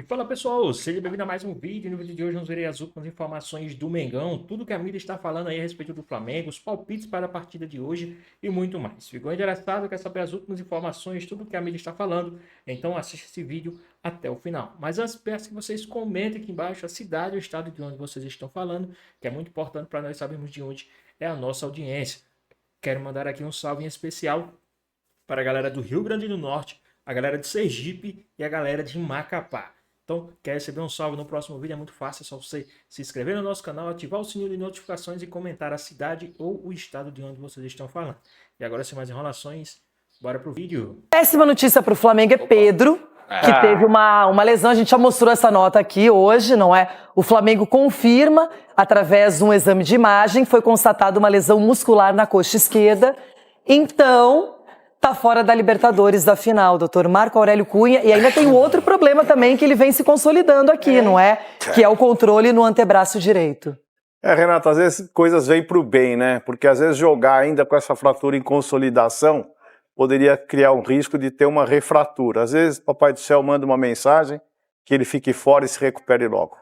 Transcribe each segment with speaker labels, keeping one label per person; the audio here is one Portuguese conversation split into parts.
Speaker 1: Fala pessoal, seja bem-vindo a mais um vídeo. No vídeo de hoje vamos ver as últimas informações do Mengão, tudo que a mídia está falando aí a respeito do Flamengo, os palpites para a partida de hoje e muito mais. Ficou interessado, quer saber as últimas informações, tudo que a mídia está falando? Então assista esse vídeo até o final. Mas antes peço que vocês comentem aqui embaixo a cidade ou estado de onde vocês estão falando, que é muito importante para nós sabermos de onde é a nossa audiência. Quero mandar aqui um salve em especial para a galera do Rio Grande do Norte, a galera de Sergipe e a galera de Macapá. Então, quer receber um salve no próximo vídeo? É muito fácil, é só você se inscrever no nosso canal, ativar o sininho de notificações e comentar a cidade ou o estado de onde vocês estão falando. E agora, sem mais enrolações, bora pro vídeo.
Speaker 2: Péssima notícia para o Flamengo é Pedro, que teve uma lesão. A gente já mostrou essa nota aqui hoje, não é? O Flamengo confirma, através de um exame de imagem, foi constatada uma lesão muscular na coxa esquerda. Então, tá fora da Libertadores da final, doutor Marco Aurélio Cunha. E ainda tem um outro problema também que ele vem se consolidando aqui, não é? Que é o controle no antebraço direito.
Speaker 3: Renato, às vezes coisas vêm pro bem, né? Porque às vezes jogar ainda com essa fratura em consolidação poderia criar um risco de ter uma refratura. Às vezes o Papai do Céu manda uma mensagem que ele fique fora e se recupere logo.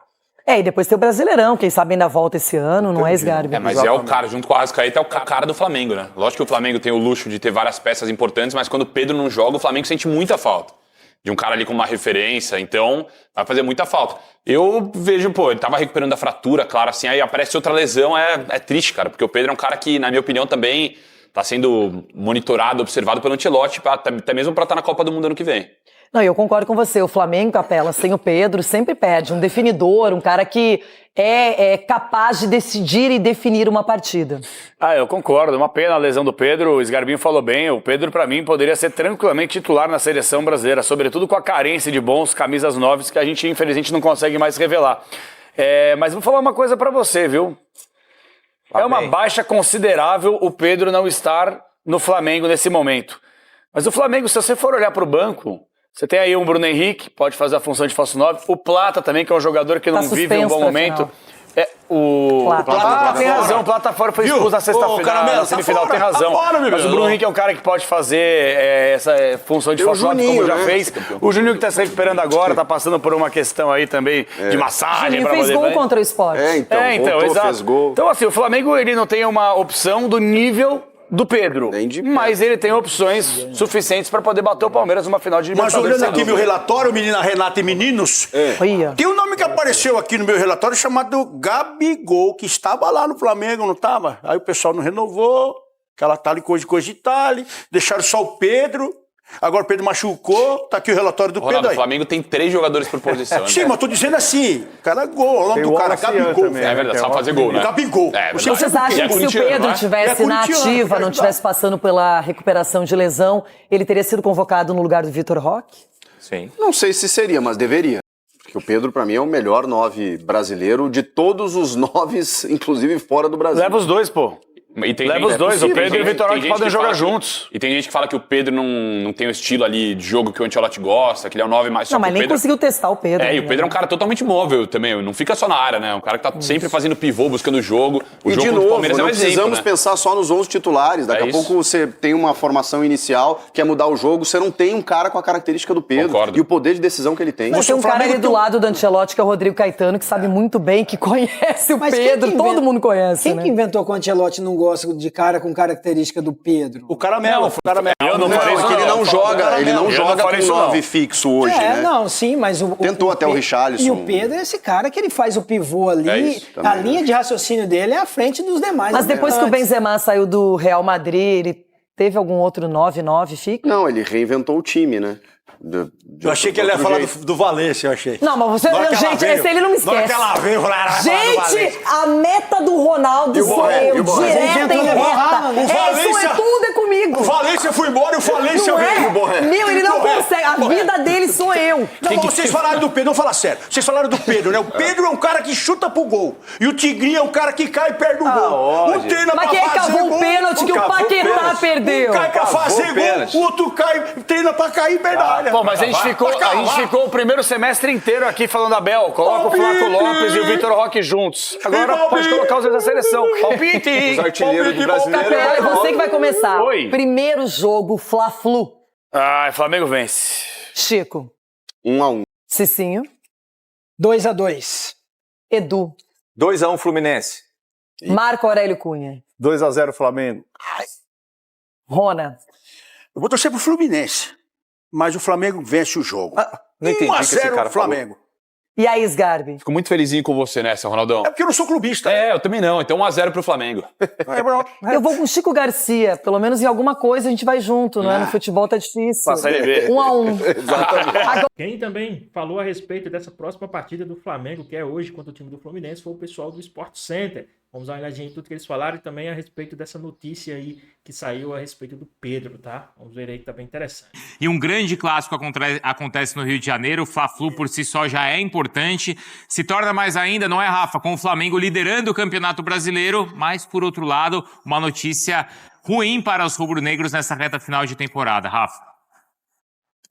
Speaker 2: E depois tem o Brasileirão, quem sabe ainda volta esse ano, não é, Sgarbi?
Speaker 4: Mas exatamente. É o cara, junto com o Arrascaeta, é o cara do Flamengo, né? Lógico que o Flamengo tem o luxo de ter várias peças importantes, mas quando o Pedro não joga, o Flamengo sente muita falta de um cara ali com uma referência, então vai fazer muita falta. Eu vejo, ele tava recuperando a fratura, claro, assim, aí aparece outra lesão, é triste, cara, porque o Pedro é um cara que, na minha opinião, também tá sendo monitorado, observado pelo Ancelotti, até mesmo pra estar na Copa do Mundo ano que vem.
Speaker 2: Não, eu concordo com você. O Flamengo, Capela, sem o Pedro, sempre perde um definidor, um cara que é capaz de decidir e definir uma partida.
Speaker 5: Eu concordo. Uma pena a lesão do Pedro. O Sgarbinho falou bem. O Pedro, pra mim, poderia ser tranquilamente titular na seleção brasileira, sobretudo com a carência de bons camisas 9 que a gente, infelizmente, não consegue mais revelar. Mas vou falar uma coisa pra você, viu? É uma baixa considerável o Pedro não estar no Flamengo nesse momento. Mas o Flamengo, se você for olhar pro banco, você tem aí um Bruno Henrique, pode fazer a função de falso 9. O Plata também, que é um jogador que não vive um bom momento. Plata tem razão, o Plata fora foi expulso na sexta-feira, na semifinal, tem razão. Mas o Bruno Henrique é um cara que pode fazer essa função de falso 9, como já fez. O Juninho que tá se recuperando agora, tá passando por uma questão aí também de massagem.
Speaker 2: Juninho fez gol contra o Sport.
Speaker 5: Então, exato. Fez gol. Então, assim, o Flamengo ele não tem uma opção do nível do Pedro, mas ele tem opções suficientes para poder bater o Palmeiras numa final de Libertadores.
Speaker 6: Mas olhando aqui meu relatório, menina Renata e meninos, tem um nome que apareceu aqui no meu relatório chamado Gabigol, que estava lá no Flamengo, não estava? Aí o pessoal não renovou, aquela tal coisa de tal, deixaram só o Pedro. Agora o Pedro machucou, tá aqui o relatório do Pedro aí.
Speaker 4: O Flamengo tem 3 jogadores por posição.
Speaker 6: Sim, mas tô dizendo assim, cara, gol, o nome do cara, Gabigol.
Speaker 4: É verdade, só fazer gol, né?
Speaker 6: Gabigol.
Speaker 2: Vocês acham que se o Pedro tivesse na ativa, não tivesse passando pela recuperação de lesão, ele teria sido convocado no lugar do Vitor Roque?
Speaker 4: Sim.
Speaker 7: Não sei se seria, mas deveria. Porque o Pedro, pra mim, é o melhor 9 brasileiro de todos os 9, inclusive fora do Brasil.
Speaker 5: Leva os dois, pô. Leva os dois, o Pedro e o Vitor Roque podem jogar juntos.
Speaker 4: E tem gente que fala que o Pedro não tem o estilo ali de jogo que o Ancelotti gosta, que ele é o 9 mais...
Speaker 2: Não, mas nem conseguiu testar o Pedro.
Speaker 4: E o Pedro é um cara totalmente móvel também, não fica só na área, né? Um cara que tá sempre fazendo pivô, buscando o jogo. O jogo
Speaker 7: de novo,
Speaker 4: do Palmeiras
Speaker 7: não
Speaker 4: é um exemplo,
Speaker 7: precisamos pensar só nos 11 titulares. Daqui a pouco você tem uma formação inicial, quer mudar o jogo, você não tem um cara com a característica do Pedro.
Speaker 4: Concordo.
Speaker 7: E o poder de decisão que ele tem.
Speaker 2: Mas tem um cara ali do lado do Ancelotti, que é o Rodrigo Caetano, que sabe muito bem, que conhece o Pedro, todo mundo conhece,
Speaker 8: Quem que inventou que o Ancelotti não gosta de cara com característica do Pedro?
Speaker 6: O Caramelo.
Speaker 5: Eu não falei isso,
Speaker 7: ele não joga com 9 fixo hoje, né?
Speaker 8: Não, sim, mas
Speaker 7: tentou até o Richarlison.
Speaker 8: E o Pedro é esse cara que ele faz o pivô ali, a linha de raciocínio dele é à frente dos demais.
Speaker 2: Mas depois que o Benzema saiu do Real Madrid, ele teve algum outro 9-9 fixo?
Speaker 7: Não, ele reinventou o time, né?
Speaker 6: Eu achei que ele ia falar do Valência, eu achei.
Speaker 2: Não, mas você... Gente, esse ele não me esquece. Gente, a meta do Ronaldo sou eu, direta e reta. Isso é tudo, é comigo.
Speaker 6: O Valência foi embora e o Valência veio.
Speaker 2: Meu, ele não consegue. A vida dele sou eu.
Speaker 6: Não, mas vocês falaram do Pedro, vamos falar sério. Vocês falaram do Pedro, né? O Pedro é um cara que chuta pro gol. E o Tigrinho é um cara que cai e perde o gol. Um treina pra fazer gol.
Speaker 2: Mas quem cavou o pênalti que o Paquetá perdeu?
Speaker 6: Um cai pra fazer gol, o outro cai, treina pra cair e perde a área.
Speaker 5: Bom, mas a gente ficou o primeiro semestre inteiro aqui falando da Bel. Coloca o Flávio Lopes e o Vitor Roque juntos. Agora pode colocar os dois da seleção. Palpite!
Speaker 7: Os artilheiros do brasileiro.
Speaker 2: Capela, é você que vai começar.
Speaker 5: Oi.
Speaker 2: Primeiro jogo, Fla-Flu.
Speaker 5: Flamengo vence.
Speaker 2: Chico.
Speaker 7: 1-1.
Speaker 2: Cicinho.
Speaker 8: 2-2.
Speaker 2: Edu.
Speaker 9: 2-1 Fluminense.
Speaker 2: Marco Aurélio Cunha.
Speaker 3: 2-0 Flamengo.
Speaker 2: Rona.
Speaker 6: Eu vou torcer pro Fluminense, mas o Flamengo vence o jogo.
Speaker 9: Não entendi o que esse
Speaker 6: 1-0
Speaker 9: cara
Speaker 6: Flamengo.
Speaker 2: E aí, Sgarbi?
Speaker 4: Fico muito felizinho com você nessa, Ronaldão.
Speaker 6: É porque eu não sou clubista.
Speaker 4: Eu também não. Então 1-0 pro Flamengo.
Speaker 2: Eu vou com Chico Garcia. Pelo menos em alguma coisa a gente vai junto, não é? No futebol tá difícil.
Speaker 5: Passa ele ver.
Speaker 2: 1-1.
Speaker 9: Exatamente.
Speaker 1: Quem também falou a respeito dessa próxima partida do Flamengo, que é hoje contra o time do Fluminense, foi o pessoal do Sport Center. Vamos dar uma olhadinha em tudo que eles falaram e também a respeito dessa notícia aí que saiu a respeito do Pedro, tá? Vamos ver aí que tá bem interessante.
Speaker 10: E um grande clássico acontece no Rio de Janeiro, o Fla-Flu por si só já é importante, se torna mais ainda, não é, Rafa? Com o Flamengo liderando o Campeonato Brasileiro, mas por outro lado, uma notícia ruim para os rubro-negros nessa reta final de temporada, Rafa.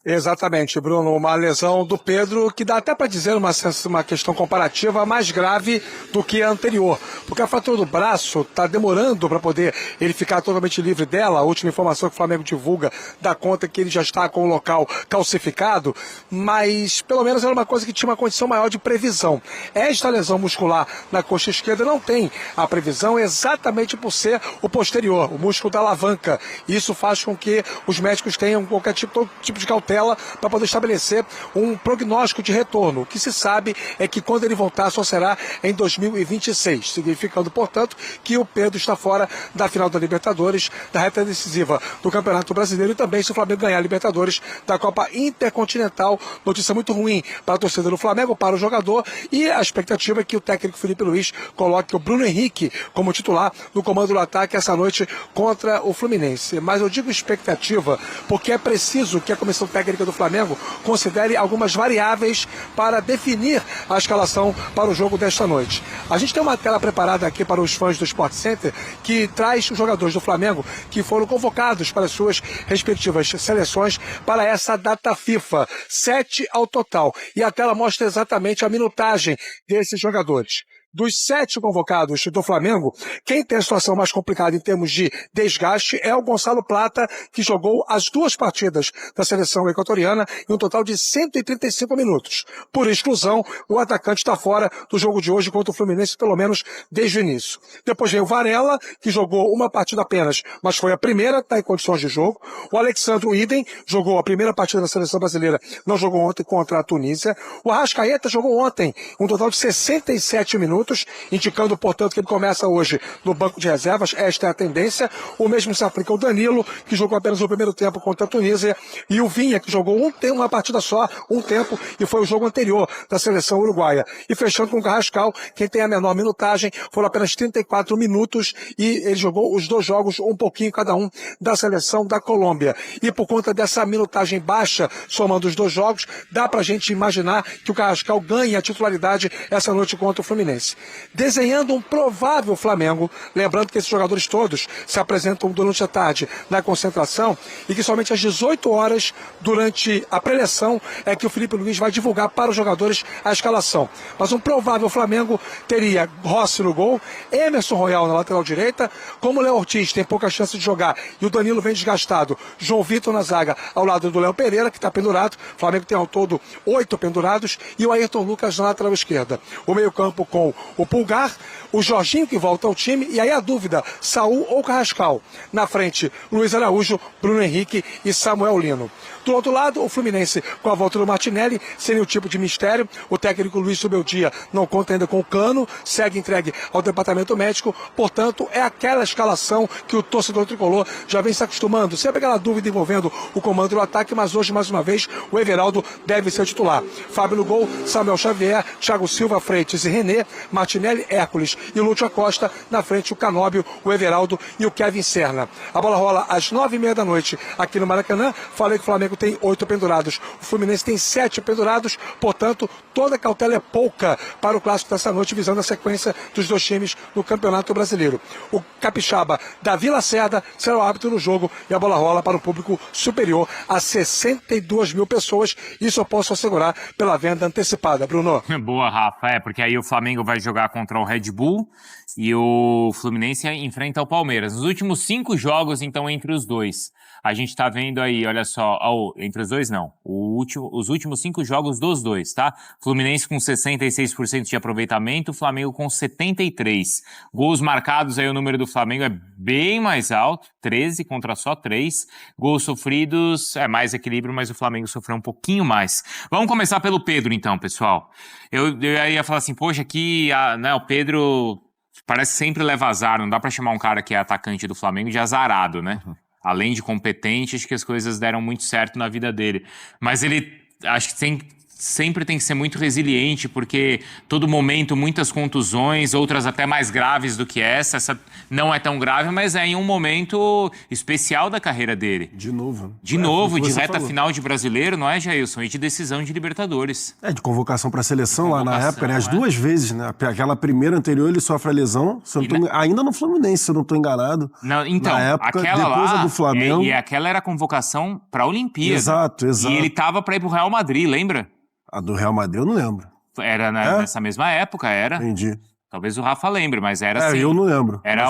Speaker 11: Exatamente, Bruno. Uma lesão do Pedro que dá até para dizer uma questão comparativa mais grave do que a anterior. Porque a fratura do braço está demorando para poder ele ficar totalmente livre dela. A última informação que o Flamengo divulga dá conta que ele já está com o local calcificado, mas pelo menos era uma coisa que tinha uma condição maior de previsão. Esta lesão muscular na coxa esquerda não tem a previsão exatamente por ser o posterior, o músculo da alavanca. Isso faz com que os médicos tenham qualquer tipo de cautela para poder estabelecer um prognóstico de retorno. O que se sabe é que quando ele voltar só será em 2026, significando, portanto, que o Pedro está fora da final da Libertadores, da reta decisiva do Campeonato Brasileiro e também se o Flamengo ganhar a Libertadores da Copa Intercontinental. Notícia muito ruim para a torcida do Flamengo, para o jogador, e a expectativa é que o técnico Felipe Luiz coloque o Bruno Henrique como titular no comando do ataque essa noite contra o Fluminense. Mas eu digo expectativa porque é preciso que a comissão técnica do Flamengo considere algumas variáveis para definir a escalação para o jogo desta noite. A gente tem uma tela preparada aqui para os fãs do Sport Center que traz os jogadores do Flamengo que foram convocados para as suas respectivas seleções para essa data FIFA. 7 ao total. E a tela mostra exatamente a minutagem desses jogadores. Dos 7 convocados do Flamengo, quem tem a situação mais complicada em termos de desgaste é o Gonçalo Plata, que jogou as 2 partidas da seleção equatoriana em um total de 135 minutos. Por exclusão, o atacante está fora do jogo de hoje contra o Fluminense, pelo menos desde o início. Depois vem o Varela, que jogou uma partida apenas, mas foi a primeira, está em condições de jogo. O Alexandro Idem jogou a primeira partida da seleção brasileira, não jogou ontem contra a Tunísia. O Arrascaeta jogou ontem um total de 67 minutos, indicando, portanto, que ele começa hoje no banco de reservas. Esta é a tendência. O mesmo se aplica ao Danilo, que jogou apenas o primeiro tempo contra a Tunísia, e o Vinha, que jogou uma partida só, um tempo, e foi o jogo anterior da seleção uruguaia. E fechando com o Carrascal, quem tem a menor minutagem, foram apenas 34 minutos, e ele jogou os 2 jogos, um pouquinho cada um, da seleção da Colômbia. E por conta dessa minutagem baixa, somando os 2 jogos, dá pra gente imaginar que o Carrascal ganhe a titularidade essa noite contra o Fluminense. Desenhando um provável Flamengo, lembrando que esses jogadores todos se apresentam durante a tarde na concentração e que somente às 18 horas, durante a preleção, é que o Felipe Luiz vai divulgar para os jogadores a escalação. Mas um provável Flamengo teria Rossi no gol, Emerson Royal na lateral direita, como o Léo Ortiz tem pouca chance de jogar e o Danilo vem desgastado, João Vitor na zaga ao lado do Léo Pereira, que está pendurado. O Flamengo tem ao todo 8 pendurados, e o Ayrton Lucas na lateral esquerda. O meio-campo com o Pulgar, o Jorginho, que volta ao time, e aí a dúvida, Saul ou Carrascal. Na frente, Luiz Araújo, Bruno Henrique e Samuel Lino. Do outro lado, o Fluminense com a volta do Martinelli, sem nenhum tipo de mistério. O técnico Luiz Subeldia não conta ainda com o Cano, segue entregue ao departamento médico, portanto, é aquela escalação que o torcedor tricolor já vem se acostumando. Sempre aquela dúvida envolvendo o comando do ataque, mas hoje, mais uma vez, o Everaldo deve ser titular. Fábio no gol, Samuel Xavier, Thiago Silva, Freitas e René, Martinelli, Hércules e Lúcio Acosta, na frente o Canóbio, o Everaldo e o Kevin Serna. A bola rola às 9h30 da noite aqui no Maracanã. Falei que o Flamengo tem 8 pendurados, o Fluminense tem 7 pendurados, portanto, toda cautela é pouca para o clássico dessa noite, visando a sequência dos 2 times no Campeonato Brasileiro. O capixaba Davi Lacerda será o árbitro do jogo e a bola rola para um público superior a 62 mil pessoas. Isso eu posso assegurar pela venda antecipada. Bruno.
Speaker 10: Boa, Rafa. Porque aí o Flamengo vai vai jogar contra o Red Bull e o Fluminense enfrenta o Palmeiras. Nos últimos 5 jogos, então, entre os dois, a gente tá vendo aí, olha só, entre os dois não, os últimos 5 jogos dos dois, tá? Fluminense com 66% de aproveitamento, Flamengo com 73%. Gols marcados, aí o número do Flamengo é bem mais alto, 13 contra só 3. Gols sofridos, é mais equilíbrio, mas o Flamengo sofreu um pouquinho mais. Vamos começar pelo Pedro, então, pessoal. Eu ia falar assim, poxa, aqui o Pedro parece que sempre leva azar, não dá pra chamar um cara que é atacante do Flamengo de azarado, né? Além de competente, acho que as coisas deram muito certo na vida dele. Mas ele, acho que sempre tem que ser muito resiliente, porque todo momento, muitas contusões, outras até mais graves do que essa. Essa não é tão grave, mas é em um momento especial da carreira dele.
Speaker 12: De novo.
Speaker 10: De novo, de reta final de brasileiro, não é, Jailson? E de decisão de Libertadores.
Speaker 12: De convocação para a seleção lá na época, né? As 2 vezes, né? Aquela primeira anterior ele sofre a lesão, ainda no Fluminense, se eu não estou enganado.
Speaker 10: Não, então,
Speaker 12: na época,
Speaker 10: aquela
Speaker 12: depois
Speaker 10: lá,
Speaker 12: do Flamengo.
Speaker 10: E aquela era a convocação para a Olimpíada.
Speaker 12: Exato.
Speaker 10: E ele tava para ir pro Real Madrid, lembra?
Speaker 12: A do Real Madrid eu não lembro.
Speaker 10: Era nessa mesma época, era.
Speaker 12: Entendi.
Speaker 10: Talvez o Rafa lembre, mas era assim.
Speaker 12: Eu não lembro.
Speaker 10: Era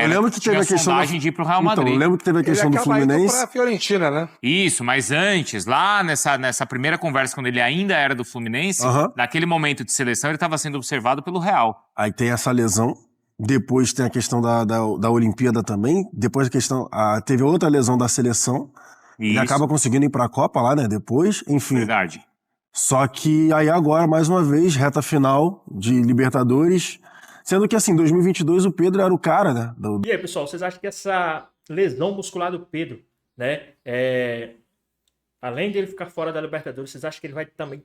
Speaker 12: eu lembro que teve a questão
Speaker 10: de ir pro Real Madrid.
Speaker 12: Então, eu lembro que teve a questão do Fluminense.
Speaker 11: Pra Fiorentina, né?
Speaker 10: Isso, mas antes, lá nessa primeira conversa, quando ele ainda era do Fluminense, naquele momento de seleção, ele estava sendo observado pelo Real.
Speaker 12: Aí tem essa lesão. Depois tem a questão da Olimpíada também. Depois a questão. Teve outra lesão da seleção. Ele acaba conseguindo ir pra Copa lá, né? Depois, enfim.
Speaker 10: Verdade.
Speaker 12: Só que aí agora, mais uma vez, reta final de Libertadores, sendo que assim, 2022 o Pedro era o cara, né?
Speaker 1: E aí, pessoal, vocês acham que essa lesão muscular do Pedro, né, além dele ficar fora da Libertadores, vocês acham que ele vai também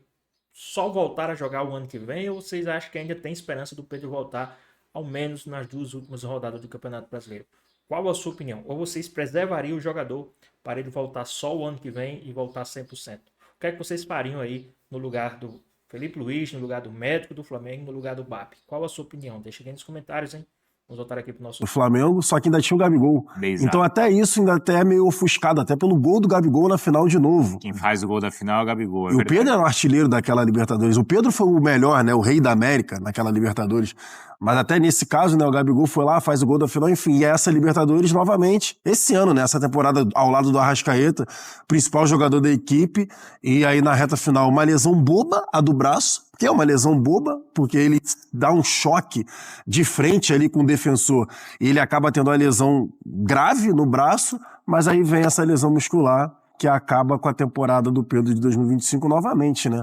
Speaker 1: só voltar a jogar o ano que vem, ou vocês acham que ainda tem esperança do Pedro voltar, ao menos nas 2 últimas rodadas do Campeonato Brasileiro? Qual a sua opinião? Ou vocês preservariam o jogador para ele voltar só o ano que vem e voltar 100%? O que é que vocês fariam aí no lugar do Felipe Luiz, no lugar do médico do Flamengo, no lugar do BAP? Qual a sua opinião? Deixa aqui nos comentários, hein? Vamos voltar aqui pro nosso...
Speaker 12: O Flamengo, só que ainda tinha o Gabigol. Então até isso ainda até é meio ofuscado, até pelo gol do Gabigol na final de novo.
Speaker 10: Quem faz o gol da final é o Gabigol.
Speaker 12: E o Pedro era o artilheiro daquela Libertadores. O Pedro foi o melhor, né? O rei da América naquela Libertadores. Mas até nesse caso, né? O Gabigol foi lá, faz o gol da final, enfim. E essa Libertadores novamente, esse ano, né? Essa temporada ao lado do Arrascaeta, principal jogador da equipe. E aí na reta final, uma lesão boba, a do braço. Que é uma lesão boba, porque ele dá um choque de frente ali com o defensor e ele acaba tendo uma lesão grave no braço, mas aí vem essa lesão muscular que acaba com a temporada do Pedro de 2025 novamente, né?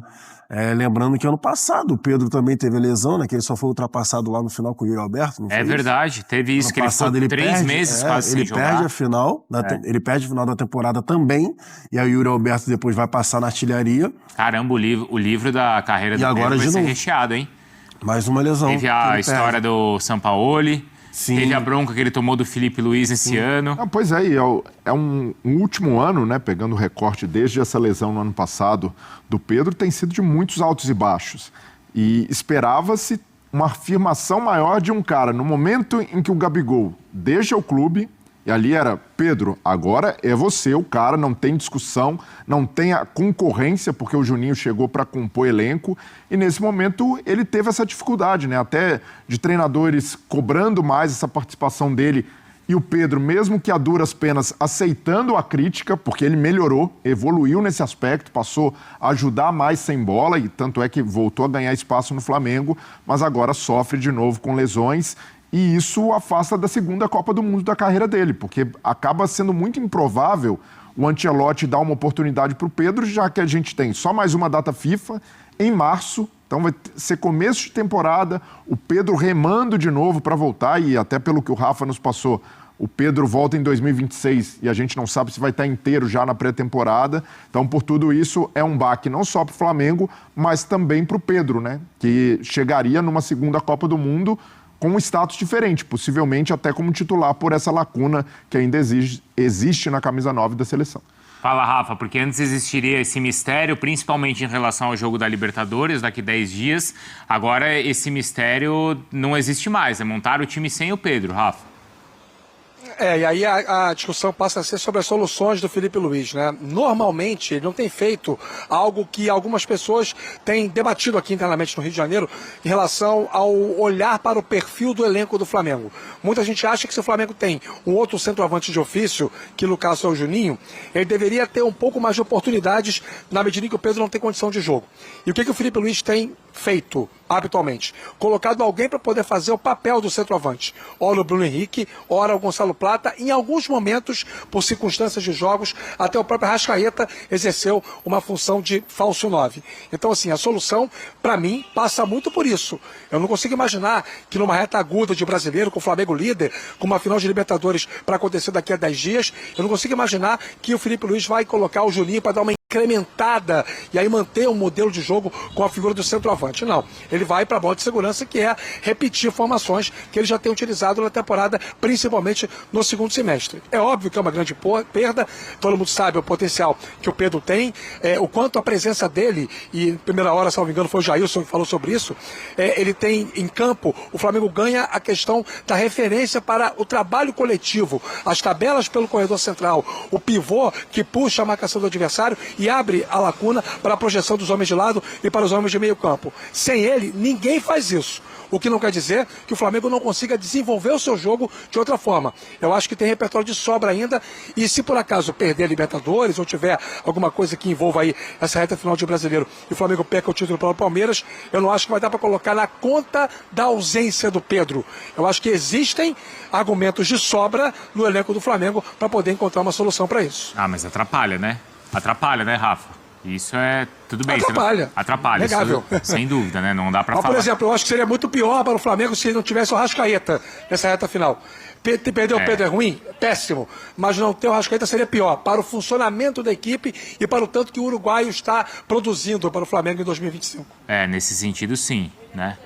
Speaker 12: Lembrando que ano passado o Pedro também teve lesão, né? Que ele só foi ultrapassado lá no final com o Yuri Alberto. Não foi
Speaker 10: verdade, teve isso, que ele ficou 3 meses quase sem jogar.
Speaker 12: Ele perde a final, ele perde a final da temporada também, e aí o Yuri Alberto depois vai passar na artilharia.
Speaker 10: Caramba, o livro da carreira do Pedro vai ser recheado, hein?
Speaker 12: Mais uma lesão.
Speaker 10: Teve a história do Sampaoli. Sim. Teve a bronca que ele tomou do Felipe Luiz esse ano.
Speaker 13: Pois é, é um último ano, né, pegando o recorte desde essa lesão no ano passado do Pedro, tem sido de muitos altos e baixos. E esperava-se uma afirmação maior de um cara. No momento em que o Gabigol deixa o clube, e ali era, Pedro, agora é você o cara, não tem discussão, não tem a concorrência, porque o Juninho chegou para compor elenco, e nesse momento ele teve essa dificuldade, né? Até de treinadores cobrando mais essa participação dele, e o Pedro, mesmo que a duras penas, aceitando a crítica, porque ele melhorou, evoluiu nesse aspecto, passou a ajudar mais sem bola, e tanto é que voltou a ganhar espaço no Flamengo, mas agora sofre de novo com lesões. E isso afasta da segunda Copa do Mundo da carreira dele, porque acaba sendo muito improvável o Ancelotti dar uma oportunidade para o Pedro, já que a gente tem só mais uma data FIFA em março, então vai ser começo de temporada, o Pedro remando de novo para voltar, e até pelo que o Rafa nos passou, o Pedro volta em 2026 e a gente não sabe se vai estar inteiro já na pré-temporada. Então, por tudo isso, é um baque não só para o Flamengo, mas também para o Pedro, né? Que chegaria numa segunda Copa do Mundo com um status diferente, possivelmente até como titular por essa lacuna que ainda existe na camisa 9 da seleção.
Speaker 10: Fala, Rafa, porque antes existiria esse mistério, principalmente em relação ao jogo da Libertadores, daqui 10 dias. Agora esse mistério não existe mais, é montar o time sem o Pedro, Rafa.
Speaker 11: E aí a discussão passa a ser sobre as soluções do Felipe Luiz, né? Normalmente, ele não tem feito algo que algumas pessoas têm debatido aqui internamente no Rio de Janeiro em relação ao olhar para o perfil do elenco do Flamengo. Muita gente acha que se o Flamengo tem um outro centroavante de ofício, que no caso é o Juninho, ele deveria ter um pouco mais de oportunidades na medida em que o Pedro não tem condição de jogo. E o que o Felipe Luiz tem feito habitualmente? Colocado alguém para poder fazer o papel do centroavante. Ora o Bruno Henrique, ora o Gonçalo Plata, em alguns momentos, por circunstâncias de jogos, até o próprio Arrascaeta exerceu uma função de falso 9. Então, assim, a solução, para mim, passa muito por isso. Eu não consigo imaginar que numa reta aguda de brasileiro, com o Flamengo líder, com uma final de Libertadores para acontecer daqui a 10 dias, eu não consigo imaginar que o Felipe Luiz vai colocar o Juninho para dar uma incrementada e aí manter um modelo de jogo com a figura do centroavante. Não, ele vai para a bola de segurança, que é repetir formações que ele já tem utilizado na temporada, principalmente no segundo semestre. É óbvio que é uma grande perda, todo mundo sabe o potencial que o Pedro tem, o quanto a presença dele, e em primeira hora, se não me engano, foi o Jailson que falou sobre isso, ele tem em campo, o Flamengo ganha a questão da referência para o trabalho coletivo, as tabelas pelo corredor central, o pivô que puxa a marcação do adversário e abre a lacuna para a projeção dos homens de lado e para os homens de meio campo. Sem ele, ninguém faz isso. O que não quer dizer que o Flamengo não consiga desenvolver o seu jogo de outra forma. Eu acho que tem repertório de sobra ainda, e se por acaso perder a Libertadores ou tiver alguma coisa que envolva aí essa reta final de brasileiro e o Flamengo perca o título para o Palmeiras, eu não acho que vai dar para colocar na conta da ausência do Pedro. Eu acho que existem argumentos de sobra no elenco do Flamengo para poder encontrar uma solução para isso.
Speaker 10: Mas atrapalha, né? Atrapalha, né, Rafa? Isso é tudo bem.
Speaker 11: Atrapalha.
Speaker 10: Atrapalha,
Speaker 11: Negável.
Speaker 10: Isso, sem dúvida, né? Não dá pra falar.
Speaker 11: Por exemplo, eu acho que seria muito pior para o Flamengo se não tivesse o Arrascaeta nessa reta final. Perder o Pedro é ruim? Péssimo. Mas não ter o Arrascaeta seria pior para o funcionamento da equipe e para o tanto que o uruguaio está produzindo para o Flamengo em 2025.
Speaker 10: Nesse sentido, sim, né?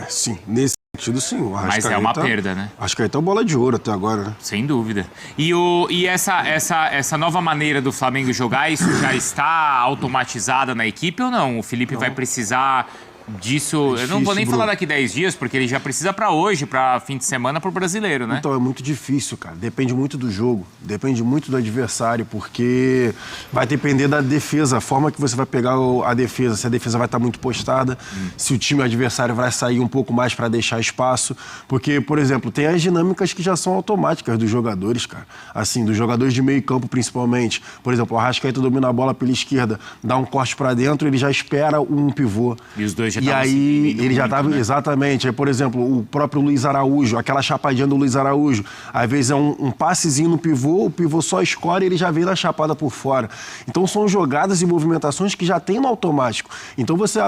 Speaker 12: Sim, nesse sentido, sim. O
Speaker 10: Mas é uma perda, né?
Speaker 12: Acho que aí tá bola de ouro até agora, né?
Speaker 10: Sem dúvida. E essa nova maneira do Flamengo jogar, isso já está automatizada na equipe ou não? O Felipe vai precisar disso...
Speaker 12: difícil,
Speaker 10: eu não vou nem
Speaker 12: Bruno.
Speaker 10: falar daqui 10 dias, porque ele já precisa para hoje, para fim de semana, pro brasileiro, né?
Speaker 12: Então, é muito difícil, cara. Depende muito do jogo, depende muito do adversário, porque vai depender da defesa, a forma que você vai pegar a defesa, se a defesa vai estar muito postada, se o time adversário vai sair um pouco mais para deixar espaço, porque, por exemplo, tem as dinâmicas que já são automáticas dos jogadores, cara. Assim, dos jogadores de meio campo, principalmente. Por exemplo, o Arrascaeta domina a bola pela esquerda, dá um corte para dentro, ele já espera um pivô.
Speaker 10: E os dois já
Speaker 12: E aí, ele já estava,
Speaker 10: né?
Speaker 12: exatamente. Aí, por exemplo, o próprio Luiz Araújo, aquela chapadinha do Luiz Araújo, às vezes é um passezinho no pivô, o pivô só escolhe e ele já vem na chapada por fora. Então, são jogadas e movimentações que já tem no automático. Então, você,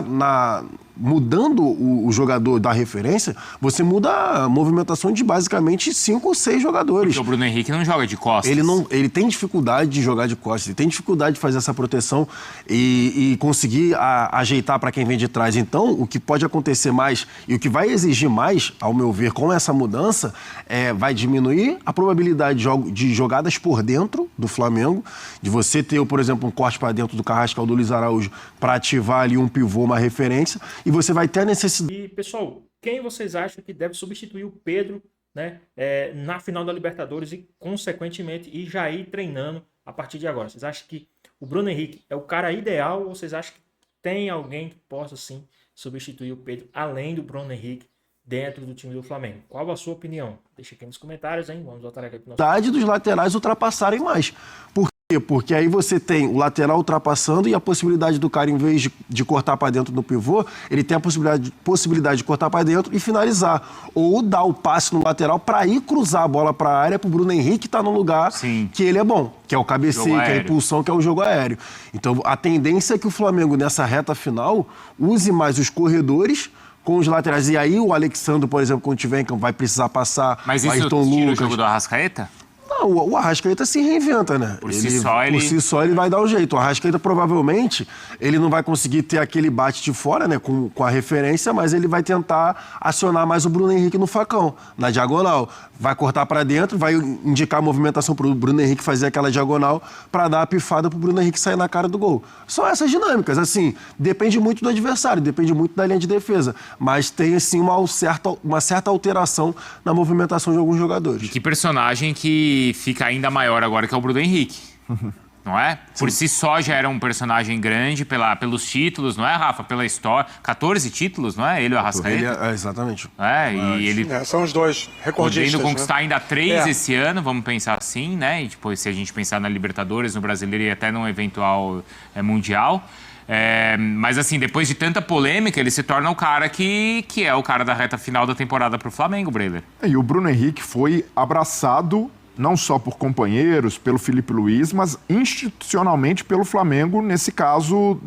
Speaker 12: mudando o jogador da referência, você muda a movimentação de basicamente 5 ou 6 jogadores.
Speaker 10: Porque o Bruno Henrique não joga de costas.
Speaker 12: Ele tem dificuldade de jogar de costas, ele tem dificuldade de fazer essa proteção e conseguir ajeitar para quem vem de trás. Então, o que pode acontecer mais e o que vai exigir mais, ao meu ver, com essa mudança, vai diminuir a probabilidade de jogadas por dentro do Flamengo, de você ter, por exemplo, um corte para dentro do Carrascal do Luiz Araújo para ativar ali um pivô, uma referência, e você vai ter a necessidade...
Speaker 1: E, pessoal, quem vocês acham que deve substituir o Pedro, né, na final da Libertadores e, consequentemente, ir já ir treinando a partir de agora? Vocês acham que o Bruno Henrique é o cara ideal ou vocês acham que tem alguém que possa, sim, substituir o Pedro, além do Bruno Henrique, dentro do time do Flamengo? Qual a sua opinião? Deixa aqui nos comentários, hein? Vamos voltar aqui pro nosso...
Speaker 12: dos laterais ultrapassarem mais. Por quê? Porque aí você tem o lateral ultrapassando e a possibilidade do cara, em vez de cortar para dentro no pivô, ele tem a possibilidade de cortar para dentro e finalizar. Ou dar o passe no lateral para ir cruzar a bola para a área para o Bruno Henrique estar no lugar que ele é bom, que é o cabeceio, que é a impulsão, que é o jogo aéreo. Então, a tendência é que o Flamengo, nessa reta final, use mais os corredores com os laterais. E aí o Alexandre, por exemplo, quando tiver em campo, vai precisar passar.
Speaker 10: Mas isso tira o jogo do Arrascaeta?
Speaker 12: Não, o Arrascaeta se reinventa, né?
Speaker 10: Por si só
Speaker 12: ele vai dar um jeito. O Arrascaeta provavelmente ele não vai conseguir ter aquele bate de fora, né? Com a referência, mas ele vai tentar acionar mais o Bruno Henrique no facão, na diagonal. Vai cortar para dentro, vai indicar a movimentação pro Bruno Henrique fazer aquela diagonal para dar a pifada pro Bruno Henrique sair na cara do gol. São essas dinâmicas, assim, depende muito do adversário, depende muito da linha de defesa, mas tem, assim, uma certa alteração na movimentação de alguns jogadores.
Speaker 10: E que personagem que fica ainda maior agora, que é o Bruno Henrique. Não é? Por si só já era um personagem grande pelos títulos, não é, Rafa? Pela história. 14 títulos, não é? Ele e o Arrascaeta.
Speaker 12: Exatamente.
Speaker 10: E ele...
Speaker 11: são os dois recordistas.
Speaker 10: Podendo conquistar ainda 3
Speaker 11: É.
Speaker 10: esse ano, vamos pensar assim, né? E depois, se a gente pensar na Libertadores, no Brasileiro e até num eventual Mundial. Mas assim, depois de tanta polêmica, ele se torna o cara que é o cara da reta final da temporada pro Flamengo, Breiler.
Speaker 13: E o Bruno Henrique foi abraçado não só por companheiros, pelo Felipe Luiz, mas institucionalmente pelo Flamengo, nesse caso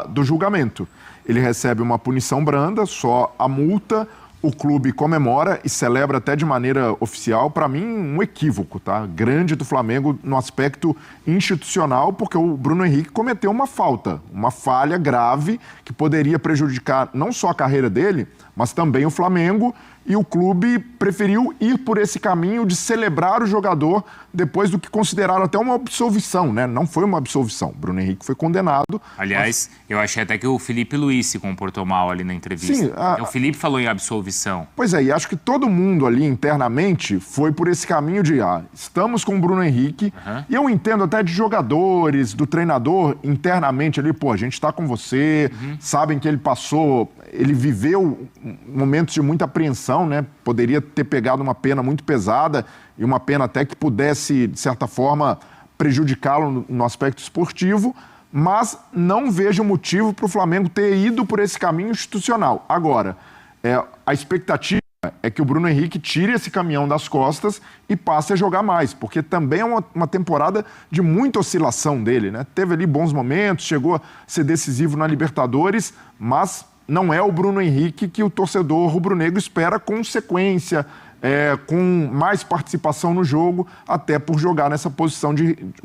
Speaker 13: do julgamento. Ele recebe uma punição branda, só a multa, o clube comemora e celebra até de maneira oficial. Para mim, um equívoco, tá? Grande do Flamengo no aspecto institucional, porque o Bruno Henrique cometeu uma falha grave que poderia prejudicar não só a carreira dele, mas também o Flamengo. E o clube preferiu ir por esse caminho de celebrar o jogador depois do que consideraram até uma absolvição, né? Não foi uma absolvição. Bruno Henrique foi condenado.
Speaker 10: Aliás, eu achei até que o Felipe Luiz se comportou mal ali na entrevista.
Speaker 13: Sim,
Speaker 10: O Felipe falou em absolvição.
Speaker 13: Pois é, e acho que todo mundo ali internamente foi por esse caminho de estamos com o Bruno Henrique. E eu entendo até de jogadores, do treinador internamente ali, a gente está com você, sabem que ele viveu momentos de muita apreensão, né? Poderia ter pegado uma pena muito pesada e uma pena até que pudesse, de certa forma, prejudicá-lo no aspecto esportivo, mas não vejo motivo para o Flamengo ter ido por esse caminho institucional. Agora, a expectativa é que o Bruno Henrique tire esse caminhão das costas e passe a jogar mais, porque também é uma temporada de muita oscilação dele, né? Teve ali bons momentos, chegou a ser decisivo na Libertadores, mas não é o Bruno Henrique que o torcedor rubro-negro espera com sequência, com mais participação no jogo, até por jogar nessa posição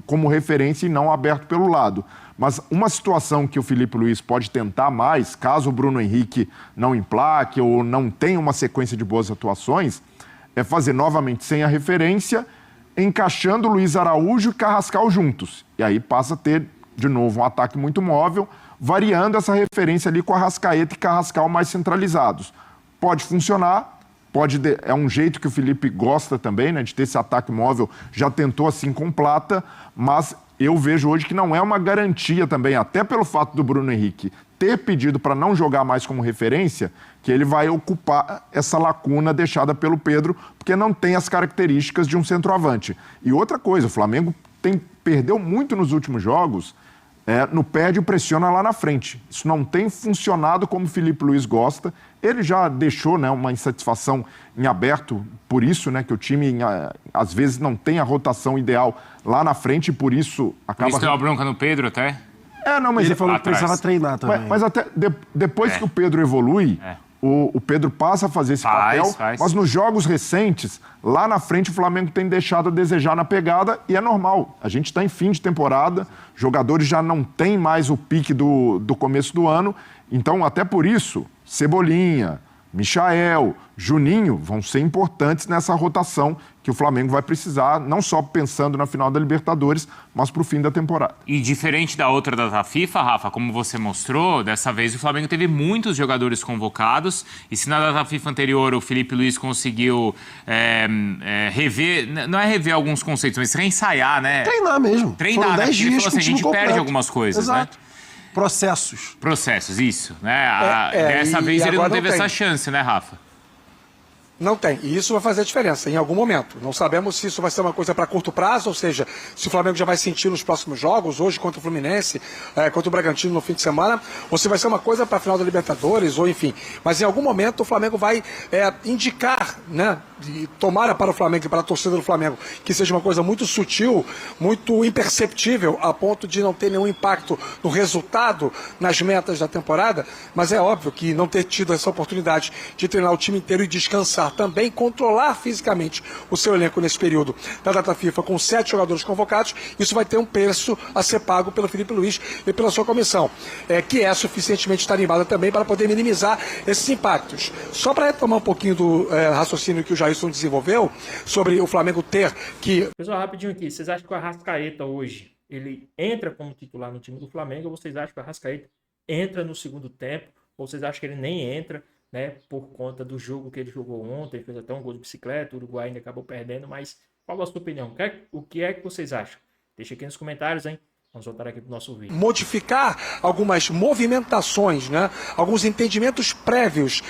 Speaker 13: como referência e não aberto pelo lado. Mas uma situação que o Felipe Luiz pode tentar mais, caso o Bruno Henrique não emplaque ou não tenha uma sequência de boas atuações, é fazer novamente sem a referência, encaixando Luiz Araújo e Carrascal juntos. E aí passa a ter, de novo, um ataque muito móvel, variando essa referência ali com Arrascaeta e Carrascal mais centralizados. Pode funcionar, é um jeito que o Felipe gosta também, né, de ter esse ataque móvel, já tentou assim com Plata, mas eu vejo hoje que não é uma garantia também, até pelo fato do Bruno Henrique ter pedido para não jogar mais como referência, que ele vai ocupar essa lacuna deixada pelo Pedro, porque não tem as características de um centroavante. E outra coisa, o Flamengo perdeu muito nos últimos jogos, no perde e pressiona lá na frente. Isso não tem funcionado como o Felipe Luiz gosta. Ele já deixou, né, uma insatisfação em aberto, por isso, né, que o time às vezes não tem a rotação ideal lá na frente e por isso acaba...
Speaker 10: Por isso deu uma bronca no Pedro até?
Speaker 12: Mas ele falou que precisava treinar também.
Speaker 13: Mas até depois que o Pedro evolui, o Pedro passa a fazer esse papel, mas nos jogos recentes, lá na frente o Flamengo tem deixado a desejar na pegada e é normal. A gente está em fim de temporada, jogadores já não têm mais o pique do começo do ano, então até por isso, Cebolinha, Michael, Juninho vão ser importantes nessa rotação que o Flamengo vai precisar, não só pensando na final da Libertadores, mas para o fim da temporada.
Speaker 10: E diferente da outra data FIFA, Rafa, como você mostrou, dessa vez o Flamengo teve muitos jogadores convocados, e se na data FIFA anterior o Felipe Luiz conseguiu rever, não é rever alguns conceitos, mas reensaiar, né?
Speaker 12: Treinar mesmo.
Speaker 10: Treinar,
Speaker 12: Foram 10
Speaker 10: né? Porque ele
Speaker 12: dias
Speaker 10: falou assim, a gente perde algumas coisas,
Speaker 12: Exato.
Speaker 10: né?
Speaker 12: Processos,
Speaker 10: isso, né? Dessa vez ele não teve essa chance, né, Rafa?
Speaker 11: Não tem. E isso vai fazer a diferença em algum momento. Não sabemos se isso vai ser uma coisa para curto prazo, ou seja, se o Flamengo já vai sentir nos próximos jogos, hoje contra o Fluminense, contra o Bragantino no fim de semana, ou se vai ser uma coisa para a final da Libertadores, ou enfim. Mas em algum momento o Flamengo vai indicar, né? E tomara para o Flamengo e para a torcida do Flamengo que seja uma coisa muito sutil, muito imperceptível, a ponto de não ter nenhum impacto no resultado, nas metas da temporada, mas é óbvio que não ter tido essa oportunidade de treinar o time inteiro e descansar também controlar fisicamente o seu elenco nesse período da data FIFA com 7 jogadores convocados, isso vai ter um preço a ser pago pelo Felipe Luiz e pela sua comissão, que é suficientemente tarimbada também para poder minimizar esses impactos. Só para retomar um pouquinho do raciocínio que o Jailson desenvolveu sobre o Flamengo ter que...
Speaker 1: Pessoal, rapidinho aqui, vocês acham que o Arrascaeta hoje, ele entra como titular no time do Flamengo, ou vocês acham que o Arrascaeta entra no segundo tempo, ou vocês acham que ele nem entra, né, por conta do jogo que ele jogou ontem, fez até um gol de bicicleta, o Uruguai ainda acabou perdendo, mas qual a sua opinião? O que é que vocês acham? Deixa aqui nos comentários, hein? Vamos voltar aqui para o nosso vídeo.
Speaker 11: Modificar algumas movimentações, né? Alguns entendimentos prévios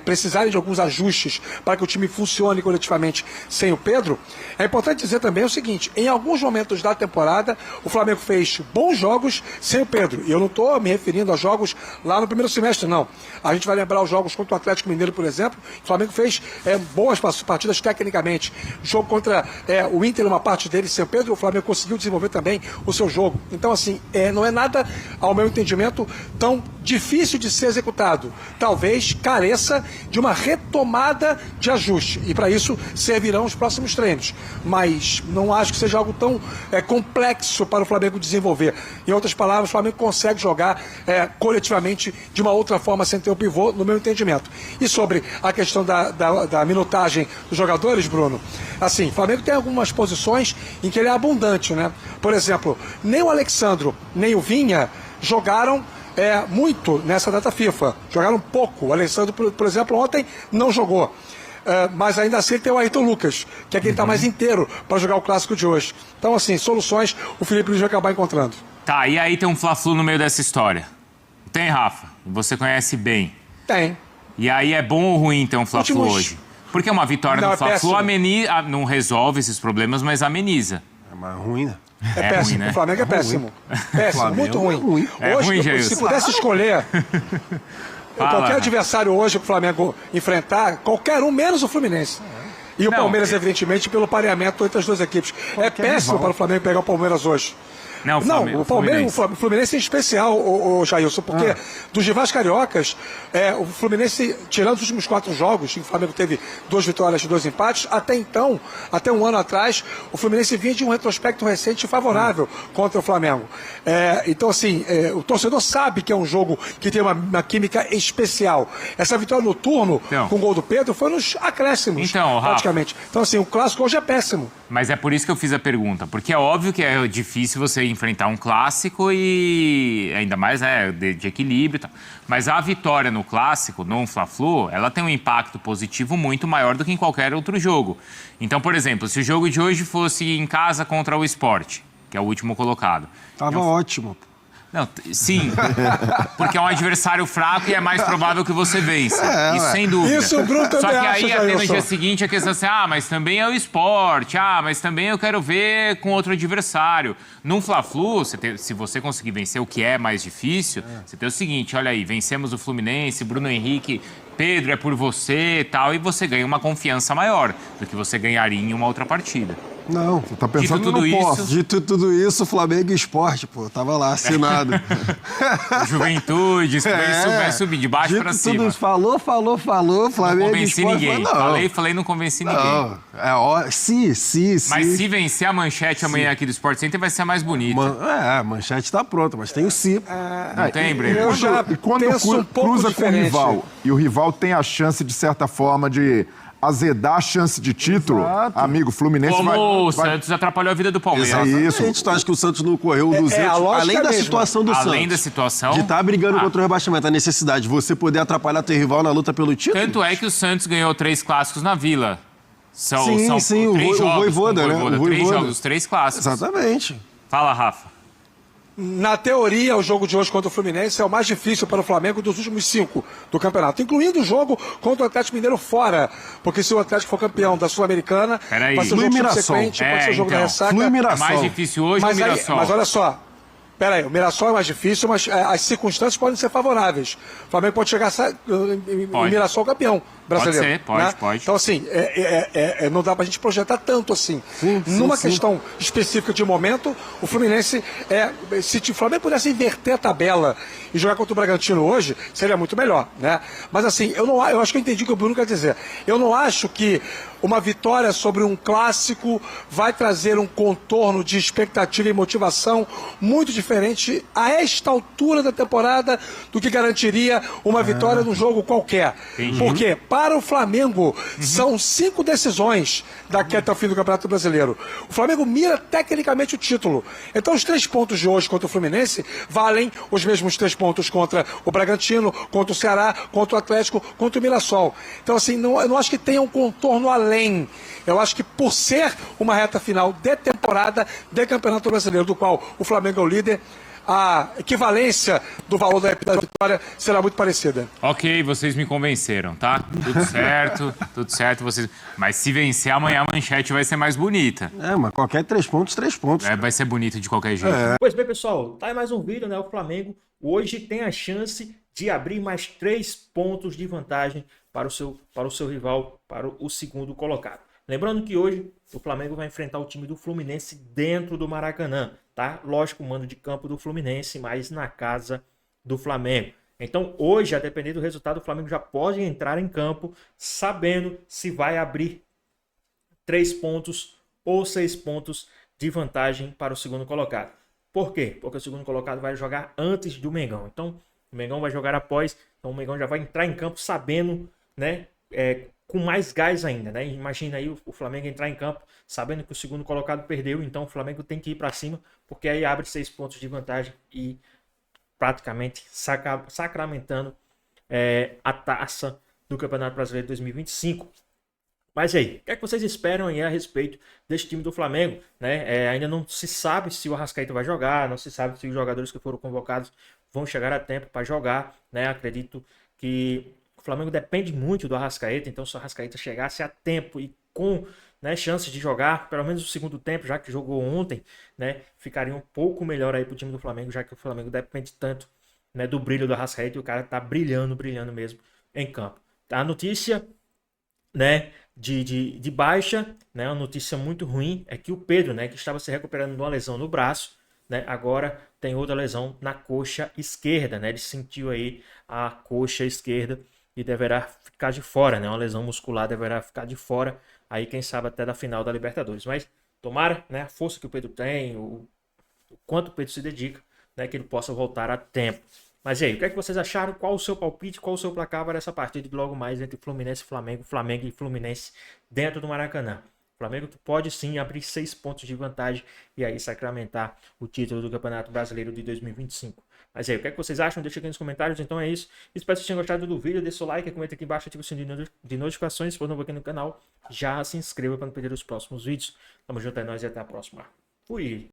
Speaker 11: precisarem de alguns ajustes para que o time funcione coletivamente sem o Pedro. É importante dizer também o seguinte, em alguns momentos da temporada, o Flamengo fez bons jogos sem o Pedro. E eu não estou me referindo a jogos lá no primeiro semestre, não. A gente vai lembrar os jogos contra o Atlético Mineiro, por exemplo. O Flamengo fez boas partidas tecnicamente. O jogo contra o Inter, uma parte dele sem o Pedro, o Flamengo conseguiu desenvolver também o seu jogo. Então, assim, não é nada, ao meu entendimento, tão difícil de ser executado. Talvez careça de uma retomada de ajuste. E para isso servirão os próximos treinos. Mas não acho que seja algo tão complexo para o Flamengo desenvolver. Em outras palavras, o Flamengo consegue jogar coletivamente de uma outra forma sem ter o pivô, no meu entendimento. E sobre a questão da minutagem dos jogadores, Bruno, assim, o Flamengo tem algumas posições em que ele é abundante, né? Por exemplo, nem o Alexandro, nem o Vinha jogaram muito nessa data FIFA. Jogaram pouco. O Alexandro, por exemplo, ontem não jogou. Mas ainda assim ele tem o Ayrton Lucas, que é quem está mais inteiro para jogar o clássico de hoje. Então, assim, soluções o Felipe Luiz vai acabar encontrando.
Speaker 10: Tá, e aí tem um Fla-Flu no meio dessa história. Tem, Rafa? Você conhece bem.
Speaker 11: Tem.
Speaker 10: E aí é bom ou ruim ter um Fla-Flu hoje? Porque uma vitória no Fla-Flu não resolve esses problemas, mas ameniza.
Speaker 12: É mais ruim, né?
Speaker 11: É péssimo. Ruim, né? O Flamengo é péssimo. Péssimo, muito ruim. Hoje, se pudesse escolher qualquer adversário hoje para o Flamengo enfrentar, qualquer um, menos o Fluminense. E o Palmeiras, evidentemente, pelo pareamento entre as duas equipes. É péssimo para o Flamengo pegar o Palmeiras hoje.
Speaker 10: Não,
Speaker 11: o Fluminense em especial, o Jailson, porque dos rivais cariocas, o Fluminense, tirando os últimos 4 jogos, em que o Flamengo teve 2 vitórias e 2 empates, até então, até um ano atrás, o Fluminense vinha de um retrospecto recente favorável contra o Flamengo. Então, assim, o torcedor sabe que é um jogo que tem uma química especial. Essa vitória no turno, com o gol do Pedro, foi nos acréscimos, praticamente. Então, assim, o clássico hoje é péssimo.
Speaker 10: Mas é por isso que eu fiz a pergunta, porque é óbvio que é difícil você enfrentar um clássico e ainda mais de equilíbrio e tal. Mas a vitória no clássico, no Fla-Flu, ela tem um impacto positivo muito maior do que em qualquer outro jogo. Então, por exemplo, se o jogo de hoje fosse em casa contra o Sport, que é o último colocado.
Speaker 12: Tava ótimo.
Speaker 10: Não, sim, porque é um adversário fraco e é mais provável que você vença. Isso sem dúvida.
Speaker 11: Isso o Bruno também
Speaker 10: Só que aí
Speaker 11: acha,
Speaker 10: até no dia seguinte a questão assim, mas também é o Sport, mas também eu quero ver com outro adversário. Num Fla-Flu, se você conseguir vencer o que é mais difícil, você tem o seguinte, olha aí, vencemos o Fluminense, Bruno Henrique, Pedro, é por você e tal, e você ganha uma confiança maior do que você ganharia em uma outra partida.
Speaker 12: Não, você tá pensando no posse. Dito tudo isso, Flamengo e Sport, pô, tava lá assinado.
Speaker 10: Juventude, vai subir de baixo pra cima.
Speaker 12: Tudo falou, Flamengo e Sport.
Speaker 10: Não convenci ninguém, falei, não convenci ninguém.
Speaker 12: Mas
Speaker 10: se vencer a manchete amanhã aqui do Sport Center, vai ser a mais bonita.
Speaker 12: A manchete tá pronta, mas tem o si.
Speaker 10: Não tem, Breno?
Speaker 13: Eu já penso um pouco cruza diferente. Com o rival, e o rival tem a chance, de certa forma, de azedar a chance de título, amigo, Fluminense
Speaker 10: o Santos atrapalhou a vida do Palmeiras.
Speaker 12: É isso. A gente acha que o Santos não correu 200, além da situação do Santos.
Speaker 10: Além da situação.
Speaker 12: De estar brigando contra o rebaixamento, a necessidade de você poder atrapalhar teu rival na luta pelo título.
Speaker 10: Tanto é que o Santos ganhou 3 clássicos na Vila. São
Speaker 12: o Voivoda, né?
Speaker 10: O 3 jogos, 3 clássicos.
Speaker 12: Exatamente.
Speaker 10: Fala, Rafa.
Speaker 11: Na teoria, o jogo de hoje contra o Fluminense é o mais difícil para o Flamengo dos últimos 5 do campeonato, incluindo o jogo contra o Atlético Mineiro fora, porque se o Atlético for campeão da Sul-Americana, vai ser o jogo subsequente, pode ser o jogo da ressaca.
Speaker 10: É mais difícil hoje o Mirassol.
Speaker 11: Mas olha só, Peraí, o Mirassol é mais difícil, mas as circunstâncias podem ser favoráveis. O Flamengo pode chegar em Mirassol campeão brasileiro.
Speaker 10: Pode.
Speaker 11: Então, assim, não dá pra gente projetar tanto assim. Numa questão específica de momento, o Fluminense se o Flamengo pudesse inverter a tabela e jogar contra o Bragantino hoje, seria muito melhor, né? Mas assim, eu acho que eu entendi o que o Bruno quer dizer. Eu não acho que uma vitória sobre um clássico vai trazer um contorno de expectativa e motivação muito diferente a esta altura da temporada do que garantiria uma vitória num jogo qualquer. Porque para o Flamengo são 5 decisões daqui até o fim do Campeonato Brasileiro. O Flamengo mira tecnicamente o título. Então os 3 pontos de hoje contra o Fluminense valem os mesmos 3 pontos contra o Bragantino, contra o Ceará, contra o Atlético, contra o Mirassol. Então assim, eu não acho que tenha um contorno além. Eu acho que por ser uma reta final de temporada de Campeonato Brasileiro, do qual o Flamengo é o líder, a equivalência do valor da vitória será muito parecida.
Speaker 10: Ok, vocês me convenceram, tá? Tudo certo. Vocês... Mas se vencer amanhã a manchete vai ser mais bonita.
Speaker 12: Mas qualquer 3 pontos, 3 pontos.
Speaker 10: Vai ser bonito de qualquer jeito.
Speaker 1: Pois bem, pessoal, tá aí mais um vídeo, né? O Flamengo hoje tem a chance de abrir mais 3 pontos de vantagem para o seu rival, para o segundo colocado. Lembrando que hoje o Flamengo vai enfrentar o time do Fluminense dentro do Maracanã, tá? Lógico, o mando de campo do Fluminense, mas na casa do Flamengo. Então hoje, a depender do resultado, o Flamengo já pode entrar em campo sabendo se vai abrir 3 pontos ou 6 pontos de vantagem para o segundo colocado. Por quê? Porque o segundo colocado vai jogar antes do Mengão. Então o Mengão vai jogar após, então o Mengão já vai entrar em campo sabendo, né, com mais gás ainda, né? Imagina aí o Flamengo entrar em campo sabendo que o segundo colocado perdeu, então o Flamengo tem que ir para cima, porque aí abre 6 pontos de vantagem e praticamente sacramentando a taça do Campeonato Brasileiro 2025. Mas e aí, o que é que vocês esperam aí a respeito desse time do Flamengo? Né? Ainda não se sabe se o Arrascaeta vai jogar, não se sabe se os jogadores que foram convocados vão chegar a tempo para jogar, né? Acredito que o Flamengo depende muito do Arrascaeta, então se o Arrascaeta chegasse a tempo e com, né, chances de jogar, pelo menos o segundo tempo, já que jogou ontem, né, ficaria um pouco melhor aí pro time do Flamengo, já que o Flamengo depende tanto, né, do brilho do Arrascaeta e o cara tá brilhando mesmo em campo. A notícia, né, de baixa, né, uma notícia muito ruim, é que o Pedro, né, que estava se recuperando de uma lesão no braço, né, agora tem outra lesão na coxa esquerda, né, ele sentiu aí a coxa esquerda e deverá ficar de fora, né, uma lesão muscular, deverá ficar de fora, aí quem sabe até da final da Libertadores, mas tomara, né, a força que o Pedro tem, o quanto o Pedro se dedica, né, que ele possa voltar a tempo. Mas e aí, o que é que vocês acharam? Qual o seu palpite? Qual o seu placar para essa partida de logo mais entre Fluminense e Flamengo, Flamengo e Fluminense dentro do Maracanã? O Flamengo pode sim abrir 6 pontos de vantagem e aí sacramentar o título do Campeonato Brasileiro de 2025. Mas e aí, o que é que vocês acham? Deixa aqui nos comentários. Então é isso. Espero que vocês tenham gostado do vídeo. Deixa o like, comenta aqui embaixo, ativa o sininho de notificações. Se for novo aqui no canal, já se inscreva para não perder os próximos vídeos. Tamo junto, é nóis e até a próxima. Fui!